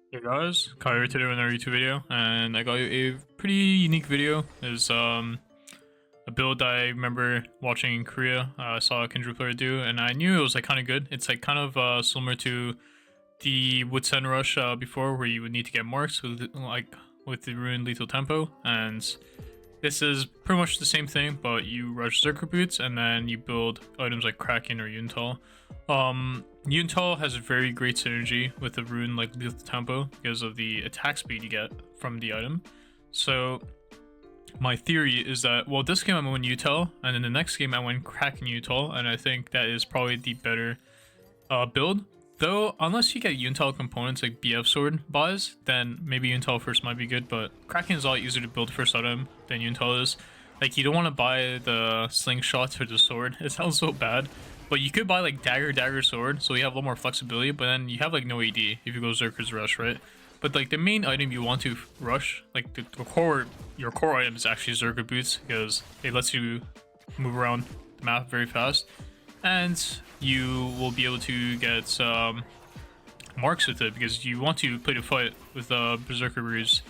Hey guys, Kaido today with another YouTube video, and I got a pretty unique video. Is a build I remember watching in Korea. I saw a Kindred player do, and I knew it was like kind of good. It's like kind of similar to the Woodsen Rush before, where you would need to get marks with the ruined lethal tempo, and this is pretty much the same thing, but you rush Zerker Boots and then you build items like Kraken or Yuntal. Yuntal has a very great synergy with the rune like Lethal Tempo because of the attack speed you get from the item. So my theory is that, well, this game I went Yuntal, and then the next game I went Kraken Yuntal, and I think that is probably the better build. Though, unless you get Yuntal components like BF Sword buys, then maybe Yuntal first might be good, but Kraken is a lot easier to build first item than Yuntal is. Like, you don't want to buy the slingshot or the sword. It sounds so bad. But you could buy like dagger sword, so you have a lot more flexibility, but then you have like no AD if you go Zerker's Rush, right? But like the main item you want to rush, like your core item is actually Zerker Boots, because it lets you move around the map very fast. And you will be able to get marks with it because you want to play the fight with Berserker Breeze.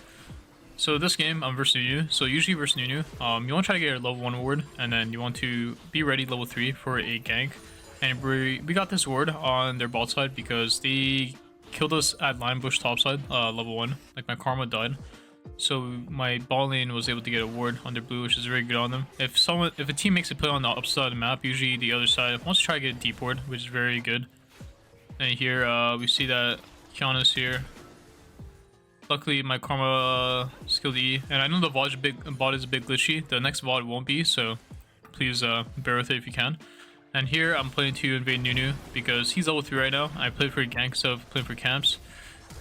So this game, I'm versus Nunu. So usually versus Nunu, you want to try to get your level 1 ward, and then you want to be ready level 3 for a gank. And we got this ward on their bot side because they killed us at line bush top side, level 1. Like my karma died. So my ball lane was able to get a ward on their blue, which is very good on them. If a team makes a play on the upside of the map, usually the other side wants to try to get a deep ward, which is very good. And here we see that Kiana's here. Luckily my karma skilled E, and I know the bot is a bit glitchy. The next bot won't be, so please bear with it if you can. And here I'm playing to invade Nunu because he's level 3 right now. I played for ganks of playing for camps,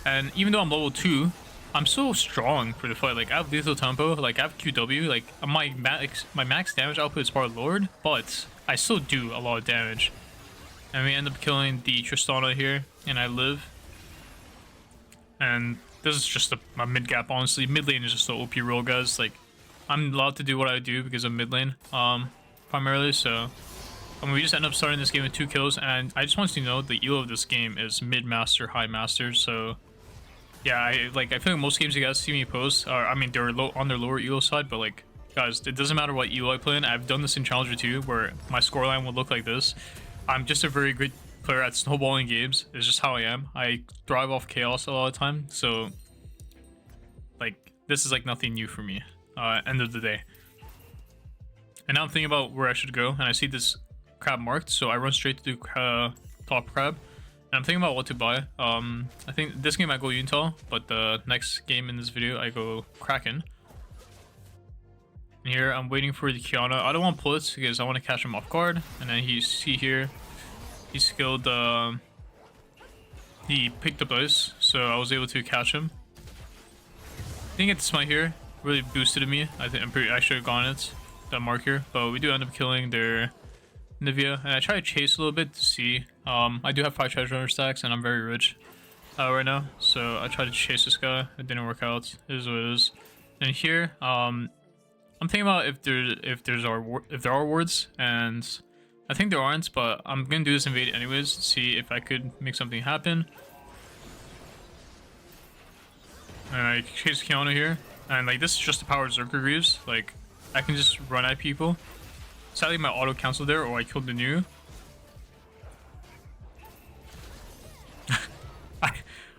and even though I'm level 2. I'm so strong for the fight. Like, I have lethal tempo, like I have QW, like my max damage output is far lowered, but I still do a lot of damage. And we end up killing the Tristana here, and I live. And this is just a mid gap, honestly. Mid lane is just the OP role, guys. Like, I'm allowed to do what I do because of mid lane, primarily. So, we just end up starting this game with 2 kills, and I just want you to know the elo of this game is mid master, high master. So. Yeah, I feel like most games you guys see me post are, I mean, they're on their lower elo side, but like, guys, it doesn't matter what elo I play in. I've done this in Challenger 2 where my scoreline will look like this. I'm just a very good player at snowballing games. It's just how I am. I thrive off chaos a lot of the time, so like, this is like nothing new for me, end of the day. And now I'm thinking about where I should go, and I see this crab marked, so I run straight to the top crab. And I'm thinking about what to buy. I think this game I go Yuntal, but the next game in this video I go Kraken. And here I'm waiting for the Kiana. I don't want Blitz because I want to catch him off guard. And then you see here, he skilled, he picked up ice, so I was able to catch him. I think it's smite here really boosted me. I should have gone it, that mark here, but we do end up killing their Nivea, and I try to chase a little bit to see. I do have 5 treasure hunter stacks, and I'm very rich right now, so I tried to chase this guy. It didn't work out. It is what it is. And here, I'm thinking about if there are wards, and I think there aren't, but I'm gonna do this invade anyways to see if I could make something happen. And I chase Kiana here, and like this is just the power of Zerker Greaves. Like I can just run at people. Sadly, my auto canceled there, or I killed the new.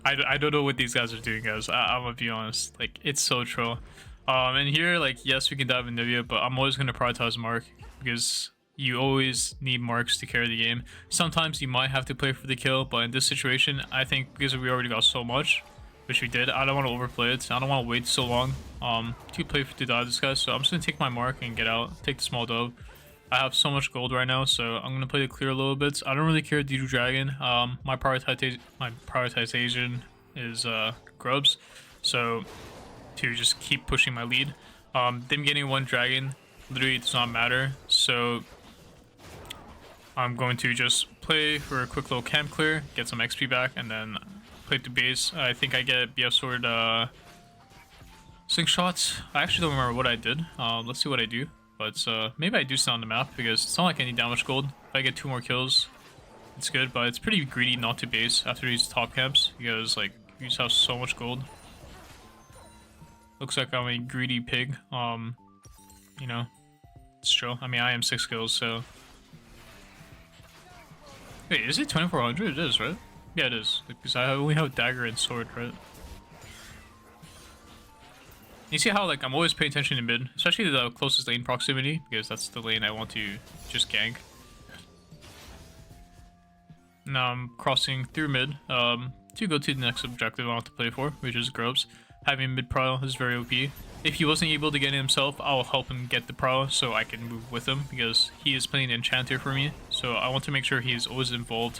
I don't know what these guys are doing, guys. I'm gonna be honest. Like, it's so troll. And here, like, yes, we can dive in Nivea, but I'm always gonna prioritize Mark because you always need marks to carry the game. Sometimes you might have to play for the kill, but in this situation, I think because we already got so much, which we did, I don't want to overplay it. I don't want to wait so long to dive this guy. So I'm just gonna take my mark and get out, take the small dove. I have so much gold right now, so I'm gonna play the clear a little bit. I don't really care Didu Dragon. My prioritization is grubs, so to just keep pushing my lead. Them getting 1 dragon literally does not matter, so I'm going to just play for a quick little camp clear, get some XP back, and then play to base. I think I get BF Sword slingshots. I actually don't remember what I did. Let's see what I do. But maybe I do stay on the map because it's not like I need that much gold. If I get 2 more kills, it's good. But it's pretty greedy not to base after these top camps because like We just have so much gold. Looks like I'm a greedy pig. You know, it's true. I mean, I am 6 kills, so. Wait, is it 2400? It is, right? Yeah, it is. Because I only have dagger and sword, right? You see how, like, I'm always paying attention to mid, especially the closest lane proximity, because that's the lane I want to just gank. Now I'm crossing through mid to go to the next objective I want to play for, which is Grubs. Having mid prowl is very OP. If he wasn't able to get it himself, I'll help him get the prowl so I can move with him, because he is playing Enchanter for me. So I want to make sure he is always involved,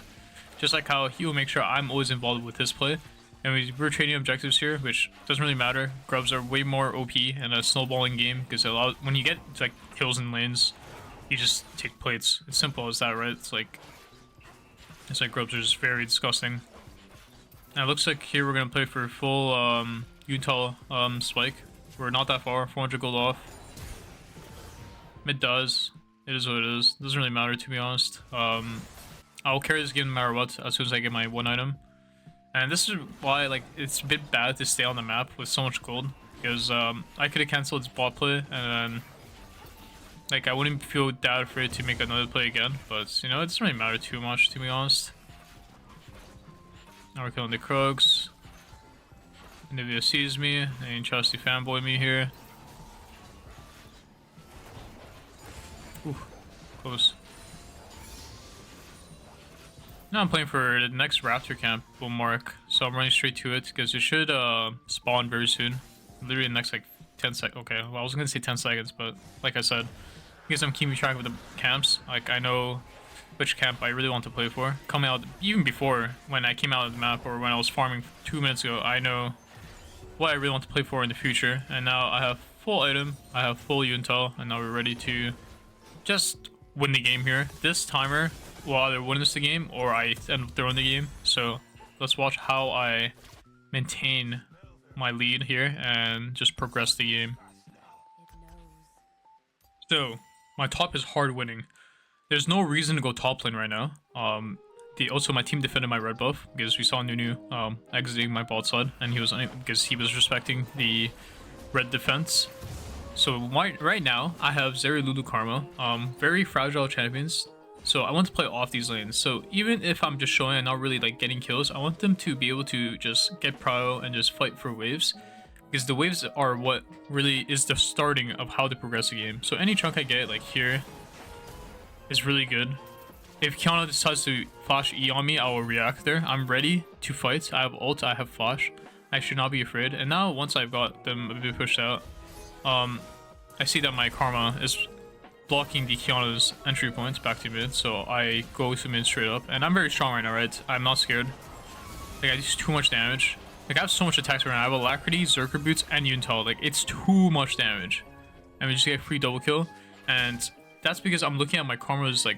just like how he will make sure I'm always involved with his play. And we're trading objectives here, which doesn't really matter. Grubs are way more OP in a snowballing game, because it allows, when you get like kills and lanes, you just take plates. It's simple as that, right? It's like Grubs are just very disgusting. And it looks like here we're gonna play for full Utah spike. We're not that far, 400 gold off. Mid does. It is what it is. Doesn't really matter, to be honest. I'll carry this game no matter what as soon as I get my 1 item. And this is why, like, it's a bit bad to stay on the map with so much gold, because I could have canceled his bot play, and then like I wouldn't feel that afraid to make another play again. But you know, it doesn't really matter too much, to be honest. Now we're killing the Krugs. Nivea sees me and tries to fanboy me here. Ooh, close. Now I'm playing for the next Raptor camp will mark, so I'm running straight to it because it should spawn very soon. Literally the next like 10 seconds. Okay, well I was gonna say 10 seconds, but like I said, because I'm keeping track of the camps, like I know which camp I really want to play for. Coming out even before when I came out of the map or when I was farming 2 minutes ago, I know what I really want to play for in the future. And now I have full item, I have full Yuntal, and now we're ready to just win the game here. This timer will either win us the game or I end up throwing the game. So let's watch how I maintain my lead here and just progress the game. So my top is hard winning. There's no reason to go top lane right now. Also my team defended my red buff because we saw Nunu exiting my bot side, and he was because he was respecting the red defense. So right now I have Zeri, Lulu, Karma, very fragile champions. So I want to play off these lanes. So even if I'm just showing and not really like getting kills, I want them to be able to just get prio and just fight for waves, because the waves are what really is the starting of how to progress the game. So any chunk I get like here is really good. If Kiana decides to flash E on me, I will react there. I'm ready to fight. I have ult, I have flash. I should not be afraid. And now once I've got them a bit pushed out, I see that my Karma is blocking the Kiana's entry points back to mid, so I go to mid straight up. And I'm very strong right now, right? I'm not scared. Like, I do too much damage. Like, I have so much attacks right now. I have Alacrity, Zerker Boots, and Yuntal. Like, it's too much damage. And we just get a free double kill. And that's because I'm looking at my Karma's, like,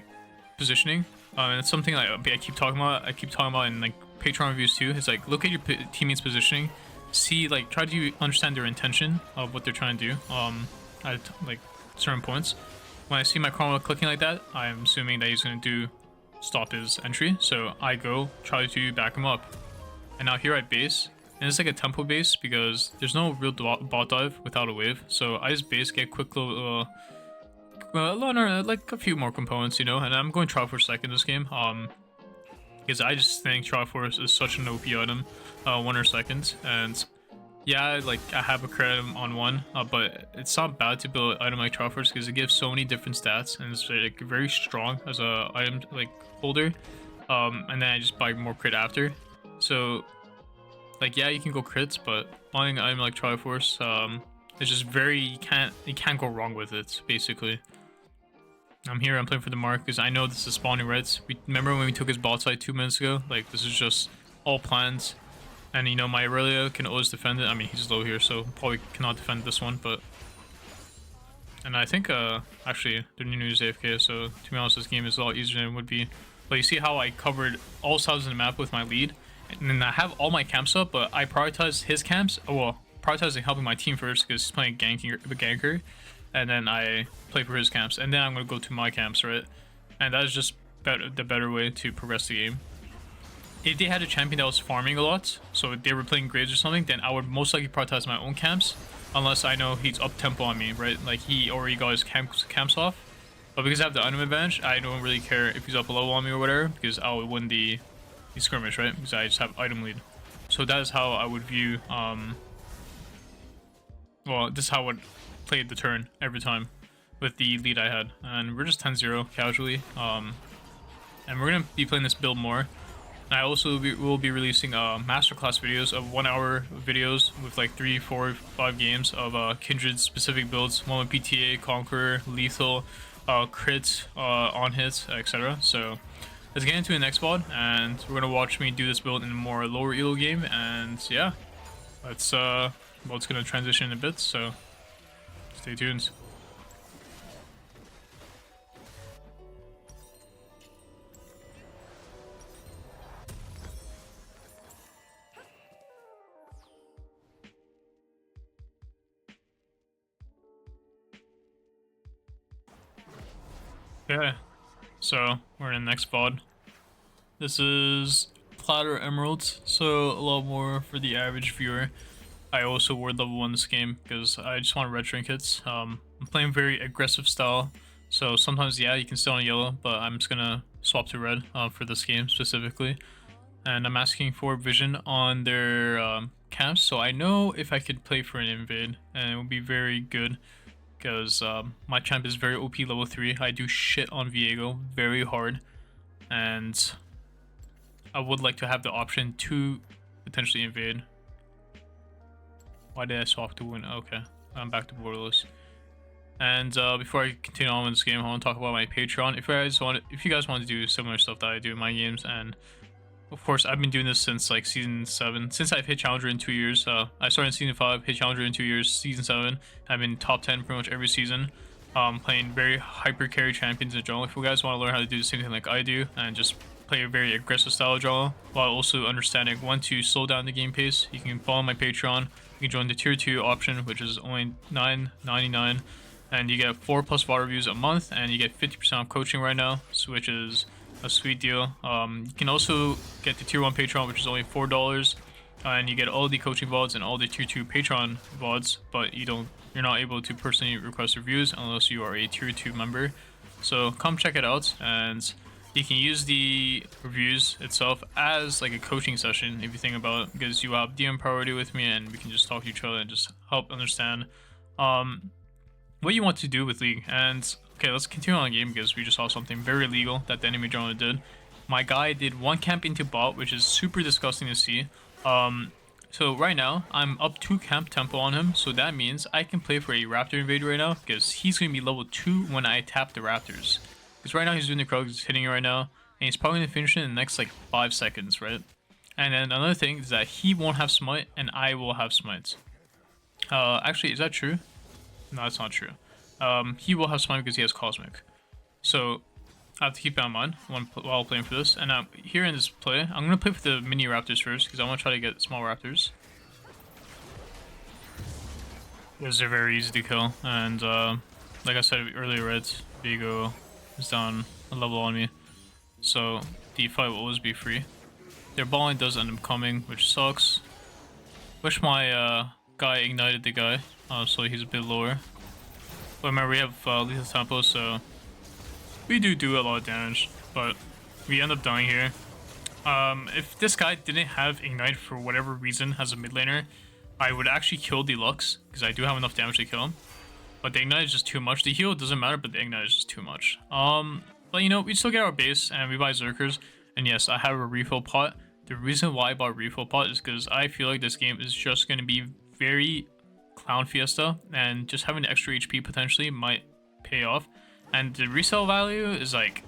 positioning. And it's something like I keep talking about. I keep talking about in, like, Patreon reviews, too. It's like, look at your teammates' positioning. See, like, try to understand their intention of what they're trying to do at, like, certain points. When I see my Karma clicking like that, I'm assuming that he's going to stop his entry. So I go try to back him up. And now here at base, and it's like a tempo base because there's no real bot dive without a wave. So I just base, get quick little, like a few more components, you know. And I'm going Trial Force second this game. Because I just think Trial Force is such an OP item, 1 or second. And yeah, like I have a credit on one, but it's not bad to build an item like Trial Force because it gives so many different stats and it's like very strong as a item like holder. And then I just buy more crit after. So like yeah, you can go crits, but buying an item like Trial Force, it's just very you can't go wrong with it basically. I'm here, I'm playing for the mark because I know this is spawning reds. Remember when we took his bot side 2 minutes ago? Like this is just all planned. And you know, my Aurelia can always defend it. I mean, he's low here, so probably cannot defend this one, but... And I think, actually, the new news AFK, so to be honest, this game is a lot easier than it would be. But you see how I covered all sides of the map with my lead? And then I have all my camps up, but I prioritize his camps. Well, prioritizing helping my team first, because he's playing ganker. And then I play for his camps. And then I'm going to go to my camps, right? And that is just the better way to progress the game. if they had a champion that was farming a lot, so they were playing grades or something, then I would most likely prioritize my own camps, unless I know he's up tempo on me, right? Like he already got his camps off. But because I have the item advantage, I don't really care if he's up a level on me or whatever, because I'll win the skirmish, right? Because I just have item lead. So that is how I would view, well, this is how I would play the turn every time with the lead I had. And we're just 10-0 casually, and we're going to be playing this build more. And I also will be releasing masterclass videos of 1 hour videos with like 3, 4, 5 games of Kindred specific builds, one with PTA, Conqueror, Lethal, crit, on hits, etc. So let's get into the next VOD, and we're gonna watch me do this build in a more lower elo game, and yeah, let's well, it's gonna transition in a bit, so stay tuned. Okay, so we're in the next VOD. This is Platter Emeralds, so a lot more for the average viewer. I also ward level 1 this game because I just want red trinkets. I'm playing very aggressive style, so sometimes, yeah, you can stay on yellow, but I'm just gonna swap to red for this game specifically. And I'm asking for vision on their camps, so I know if I could play for an invade, and it would be very good. Because my champ is very OP level 3. I do shit on Viego very hard. And I would like to have the option to potentially invade. Why did I swap to win? Okay, I'm back to borderless. And before I continue on with this game, I want to talk about my Patreon. If you guys want to do similar stuff that I do in my games, and of course, I've been doing this since like season 7. Since I've hit Challenger in 2 years. I started in season 5, hit Challenger in 2 years. Season 7, I've been top 10 pretty much every season. Playing very hyper carry champions in jungle. If you guys want to learn how to do the same thing like I do, and just play a very aggressive style of jungle, while also understanding when to slow down the game pace, you can follow my Patreon. You can join the tier 2 option, which is only $9.99. And you get 4+ VOD reviews a month, and you get 50% off coaching right now, which is a sweet deal. You can also get the tier 1 Patreon, which is only $4, and you get all the coaching VODs and all the tier 2 Patreon VODs, but you're not able to personally request reviews unless you are a tier 2 member. So come check it out, and you can use the reviews itself as like a coaching session if you think about it, because you have DM priority with me, and we can just talk to each other and just help understand what you want to do with League. And okay, let's continue on the game because we just saw something very illegal that the enemy jungler did. My guy did 1 camp into bot, which is super disgusting to see. So right now, I'm up 2 camp tempo on him, so that means I can play for a Raptor invade right now, because he's going to be level 2 when I tap the Raptors. Because right now he's doing the Krug, he's hitting it right now, and he's probably going to finish it in the next like 5 seconds, right? And then another thing is that he won't have smite, and I will have smite. Actually, is that true? No, that's not true. He will have smite because he has Cosmic. So I have to keep that in mind while playing for this. And now here in this play, I'm going to play for the mini Raptors first because I want to try to get small Raptors. Those are very easy to kill. And like I said earlier, right, Viego is down a level on me. So the fight will always be free. Their balling does end up coming, which sucks. Wish my guy ignited the guy, so he's a bit lower. But remember, we have lethal tempo, so we do a lot of damage, but we end up dying here. If this guy didn't have ignite for whatever reason as a mid laner, I would actually kill the Lux, because I do have enough damage to kill him. But the ignite is just too much. The heal doesn't matter, but the ignite is just too much. But you know, we still get our base, and we buy Zerkers. And yes, I have a refill pot. The reason why I bought refill pot is because I feel like this game is just going to be very Clown Fiesta, and just having the extra HP potentially might pay off. And the resale value is like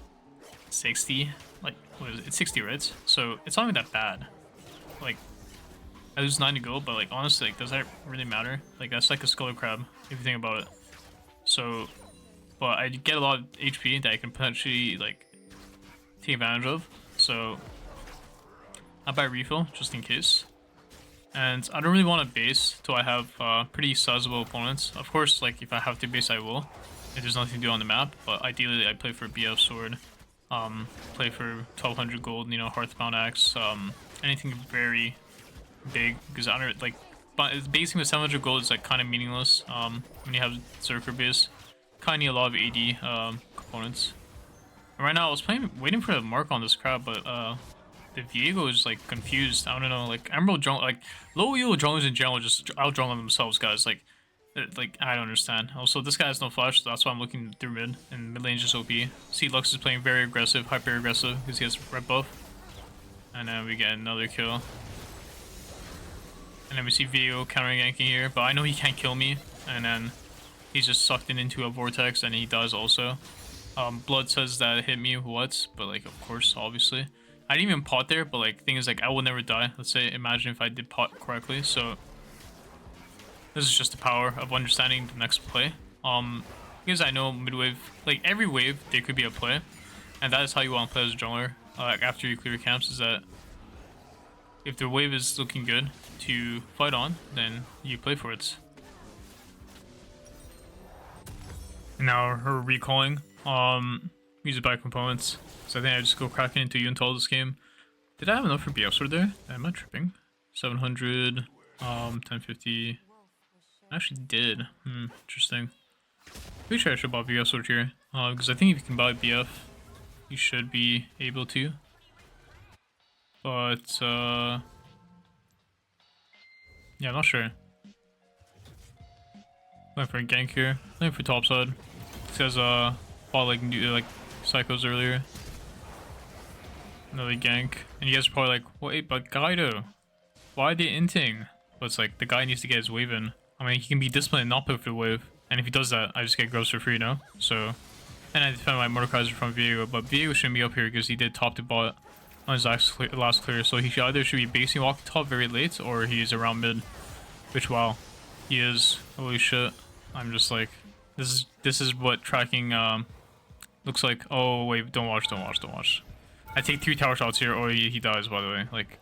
60, like what is it? It's 60, right? So it's not even that bad. Like I lose 9 to gold, but like honestly, like, does that really matter? Like that's like a skull crab if you think about it. So, but I get a lot of HP that I can potentially like take advantage of. So I buy refill just in case. And I don't really want to base till I have pretty sizable opponents. Of course, like if I have to base, I will. If there's nothing to do on the map, but ideally I play for BF sword Play for 1200 gold, you know, Hearthbound Axe, anything very big, because I don't, like, but basing with 700 gold is like kind of meaningless, when you have Zerker base. Kind of need a lot of AD, components. And right now I was waiting for the mark on this crap, but, the Viego is like confused. I don't know, like Emerald jungle, like low elo junglers in general just out jungle themselves, guys. Like I don't understand. Also, this guy has no flash, so that's why I'm looking through mid. And mid lane is just OP. See, Lux is playing very aggressive, hyper aggressive, because he has red buff. And then we get another kill. And then we see Viego counter ganking here, but I know he can't kill me. And then he's just sucked into a vortex, and he does also. Blood says that it hit me once, but like, of course, obviously. I didn't even pot there, but like, thing is, like, I will never die. Let's say, imagine if I did pot correctly. So this is just the power of understanding the next play. Because I know mid-wave, like every wave, there could be a play, and that is how you want to play as a jungler. Like after you clear camps, is that if the wave is looking good to fight on, then you play for it. And now her recalling. Use it by components. So I think I just go cracking into Yuntal this game. Did I have enough for BF sword there? Am I tripping? 700, 1050. I actually did. Interesting. Pretty sure I should buy BF sword here. Because I think if you can buy BF, you should be able to. But, yeah, I'm not sure. Going for a gank here. Going for topside. This guy's, fought like psychos earlier. Another gank. And you guys are probably like, wait, but Kaido, why are they inting? But it's like, the guy needs to get his wave in. I mean, he can be disciplined and not play for the wave. And if he does that, I just get grubs for free, no? So, and I defend my Mordekaiser from Viego, but Viego shouldn't be up here because he did top to bot on his last clear. So he should either be basing walk top very late, or he's around mid. Which, wow, he is. Holy shit. I'm just like, this is what tracking, looks like. Oh, wait, don't watch. I take 3 tower shots here, or he dies, by the way. Like,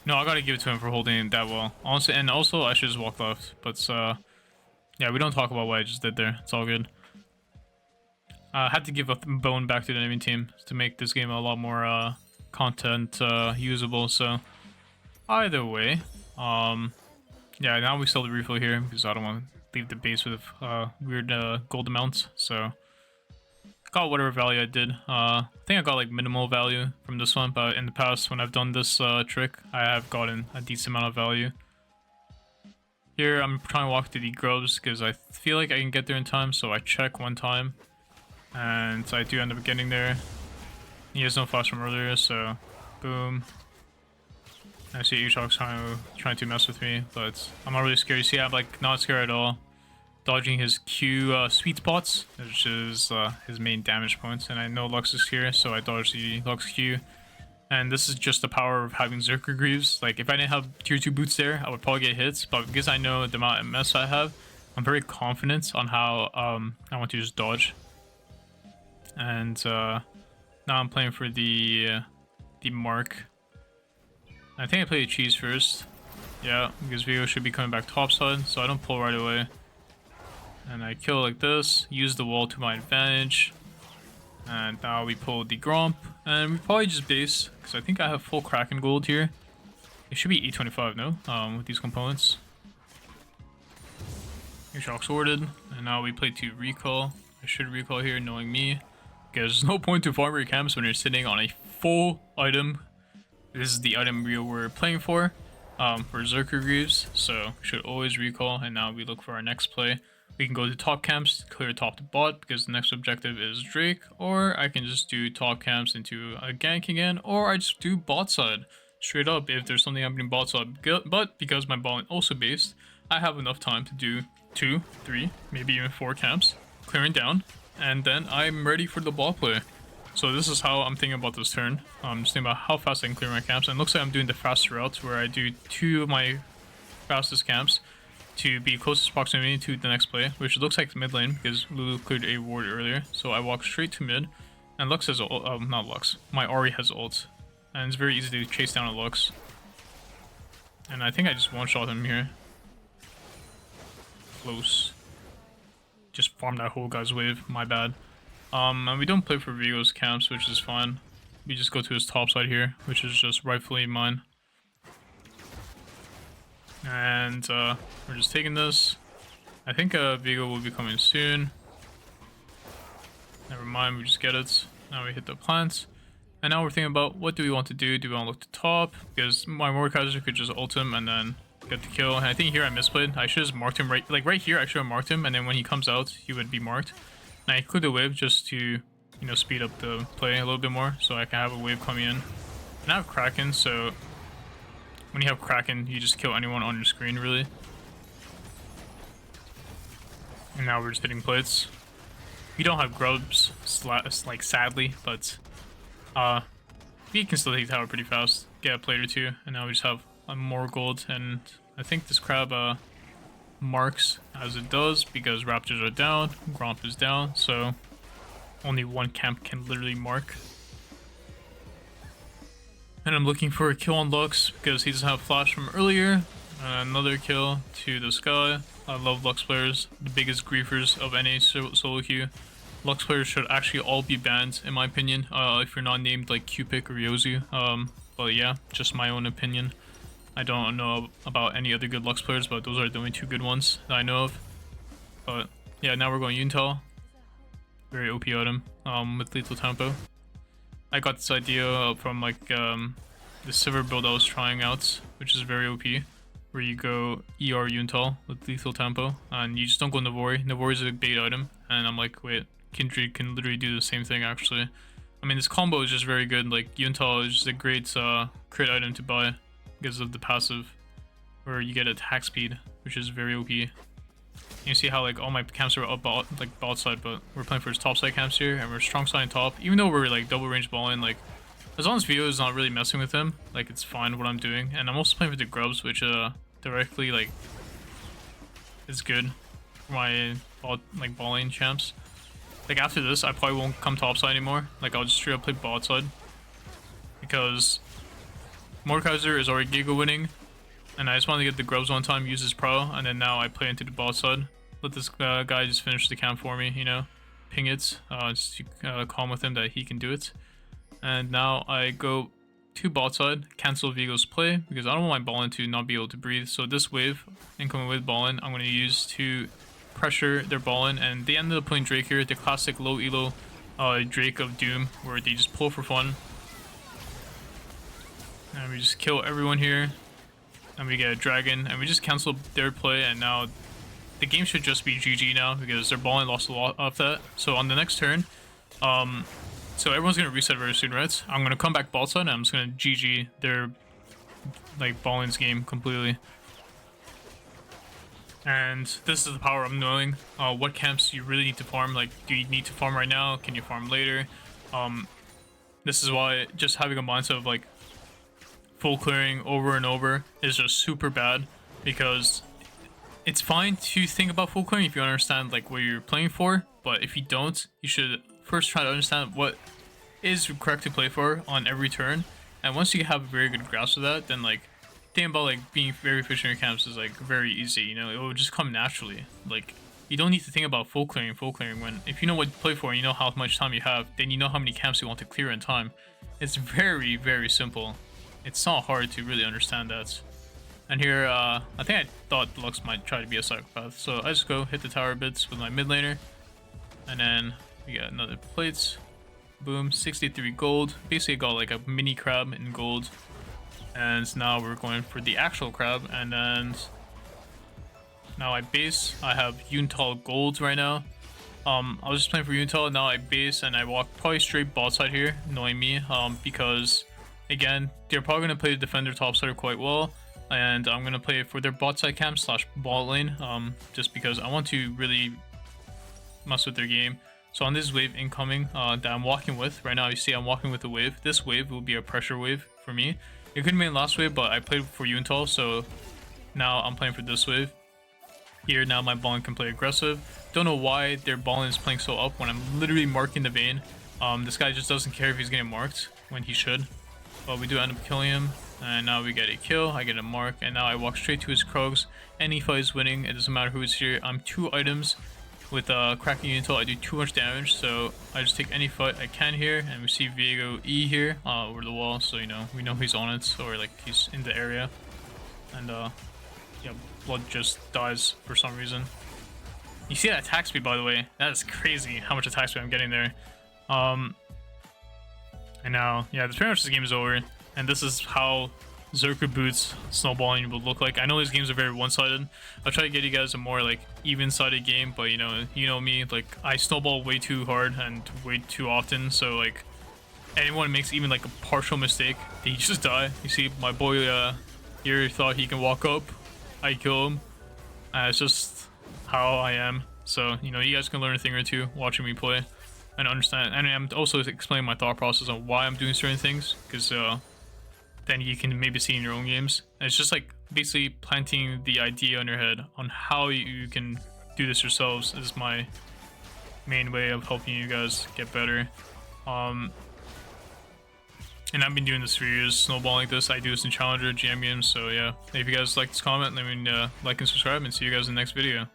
no, I gotta give it to him for holding it that well. Honestly, and also, I should just walk left. But, yeah, we don't talk about what I just did there. It's all good. I had to give a bone back to the enemy team to make this game a lot more, content, usable. So, either way, yeah, now we sell the refill here, because I don't want to leave the base with, weird, gold amounts. So, got whatever value I did. I think I got like minimal value from this one, but in the past when I've done this trick, I have gotten a decent amount of value. Here I'm trying to walk to the grubs because I feel like I can get there in time, so I check one time, and I do end up getting there. He has no flash from earlier, so boom. I see Ushok's trying to mess with me, but I'm not really scared. You see, I'm like not scared at all. Dodging his Q sweet spots, which is his main damage points, and I know Lux is here, so I dodge the Lux Q. And this is just the power of having Zerker Greaves. Like, if I didn't have tier 2 boots there, I would probably get hits, but because I know the amount of MS I have, I'm very confident on how I want to just dodge. And now I'm playing for the mark. I think I play the cheese first. Yeah, because Viego should be coming back topside, so I don't pull right away. And I kill like this, use the wall to my advantage. And now we pull the Gromp, and we probably just base, because I think I have full Kraken gold here. It should be 825, no? With these components. Your shock sorted, and now we play to recall. I should recall here, knowing me. Because there's no point to farm your camps when you're sitting on a full item. This is the item we're playing for Zerker Greaves, so should always recall. And now we look for our next play. We can go to top camps, clear top to bot, because the next objective is Drake, or I can just do top camps into a gank again, or I just do bot side, straight up, if there's something happening bot side. But because my bot is also based, I have enough time to do 2, 3, maybe even 4 camps, clearing down, and then I'm ready for the bot play. So this is how I'm thinking about this turn. I'm just thinking about how fast I can clear my camps, and it looks like I'm doing the faster route, where I do 2 of my fastest camps, to be closest proximity to the next play, which looks like mid lane because Lulu cleared a ward earlier. So I walk straight to mid, and Lux has ult, not Lux, my Ahri has ult, and it's very easy to chase down a Lux. And I think I just one-shot him here. Close. Just farm that whole guy's wave, my bad. And we don't play for Vigo's camps, which is fine. We just go to his top side here, which is just rightfully mine. And we're just taking this. I think Vigo will be coming soon. Never mind, we just get it. Now we hit the plants. And now we're thinking about what do we want to do? Do we want to look to top? Because my Mordekaiser could just ult him and then get the kill. And I think here I misplayed. I should have marked him right here. I should have marked him, and then when he comes out, he would be marked. And I include the wave just to, you know, speed up the play a little bit more, so I can have a wave coming in. And I have Kraken, so when you have Kraken, you just kill anyone on your screen, really. And now we're just hitting plates. We don't have grubs, like sadly, but we can still take tower pretty fast, get a plate or two, and now we just have more gold. And I think this crab marks as it does because raptors are down, Gromp is down, so only one camp can literally mark. And I'm looking for a kill on Lux because he doesn't have flash from earlier. Another kill to this guy. I love Lux players, the biggest griefers of any solo queue. Lux players should actually all be banned, in my opinion, if you're not named like Q-Pick or Yozu. But yeah, just my own opinion. I don't know about any other good Lux players, but those are the only two good ones that I know of. But yeah, now we're going Yuntal. Very OP item with lethal tempo. I got this idea from like the silver build I was trying out, which is very OP, where you go ER Yuntal with lethal tempo, and you just don't go Navori. Navori is a bait item, and I'm like, wait, Kindred can literally do the same thing actually. I mean, this combo is just very good. Like Yuntal is just a great crit item to buy because of the passive, where you get attack speed, which is very OP. You see how like all my camps are up bot side, but we're playing for his top side camps here, and we're strong side top. Even though we're like double range balling, like as long as Vio is not really messing with him, like it's fine what I'm doing. And I'm also playing with the grubs, which directly like is good for my balling champs. Like after this, I probably won't come top side anymore. Like I'll just straight up play bot side because Mordekaiser is already Giga winning, and I just want to get the grubs one time, use his pro, and then now I play into the bot side. Let this guy just finish the camp for me, you know, ping it, just calm with him that he can do it. And now I go to bot side, cancel Vigo's play because I don't want my Ballin to not be able to breathe. So this wave, incoming with Ballin, I'm going to use to pressure their Ballin, and they ended up playing Drake here, the classic low elo Drake of Doom, where they just pull for fun. And we just kill everyone here, and we get a dragon, and we just cancel their play, and now the game should just be GG now because their Ballin lost a lot of that. So on the next turn, so everyone's gonna reset very soon, right? I'm gonna come back bot side, and I'm just gonna GG their like Ballin's game completely. And this is the power of knowing what camps you really need to farm. Like, do you need to farm right now? Can you farm later? This is why just having a mindset of like full clearing over and over is just super bad, because it's fine to think about full clearing if you understand like what you're playing for, but if you don't, you should first try to understand what is correct to play for on every turn. And once you have a very good grasp of that, then like thing about like being very efficient in your camps is like very easy, you know, it will just come naturally. Like you don't need to think about full clearing when if you know what to play for and you know how much time you have, then you know how many camps you want to clear in time. It's very, very simple. It's not hard to really understand that. And here, I think I thought Lux might try to be a psychopath, so I just go hit the tower bits with my mid laner, and then we got another plates. Boom, 63 gold. Basically got like a mini crab in gold. And now we're going for the actual crab, and then now I base. I have Yuntal gold right now. I was just playing for Yuntal, now I base and I walk probably straight bot side here, knowing me, because again, they're probably going to play the defender top side quite well, and I'm going to play for their bot side camp slash bot lane, just because I want to really mess with their game. So on this wave incoming that I'm walking with, right now you see I'm walking with a wave. This wave will be a pressure wave for me. It could have been last wave, but I played for Yuntal, so now I'm playing for this wave. Here now my Ballin can play aggressive. Don't know why their Ballin is playing so up when I'm literally marking the vein. This guy just doesn't care if he's getting marked when he should. But we do end up killing him, and now we get a kill, I get a mark, and now I walk straight to his Krogs. Any fight is winning, it doesn't matter who is here. I'm 2 items with cracking until I do too much damage, so I just take any fight I can here, and we see Viego E here over the wall, so you know, we know he's on it, or like he's in the area, and yeah, blood just dies for some reason. You see that attack speed, by the way? That is crazy how much attack speed I'm getting there. And now, yeah, pretty much this game is over, and this is how Zerker Boots snowballing would look like. I know these games are very one-sided. I'll try to get you guys a more like even-sided game, but you know me, like I snowball way too hard and way too often, so like anyone makes even like a partial mistake, they just die. You see my boy here thought he can walk up, I kill him. It's just how I am. So you know, you guys can learn a thing or two watching me play and understand, and I'm also explaining my thought process on why I'm doing certain things, because then you can maybe see in your own games. And it's just like basically planting the idea in your head on how you can do this yourselves is my main way of helping you guys get better. And I've been doing this for years, snowballing this. I do this in Challenger, GM games, so yeah. If you guys like this comment, let me like and subscribe, and see you guys in the next video.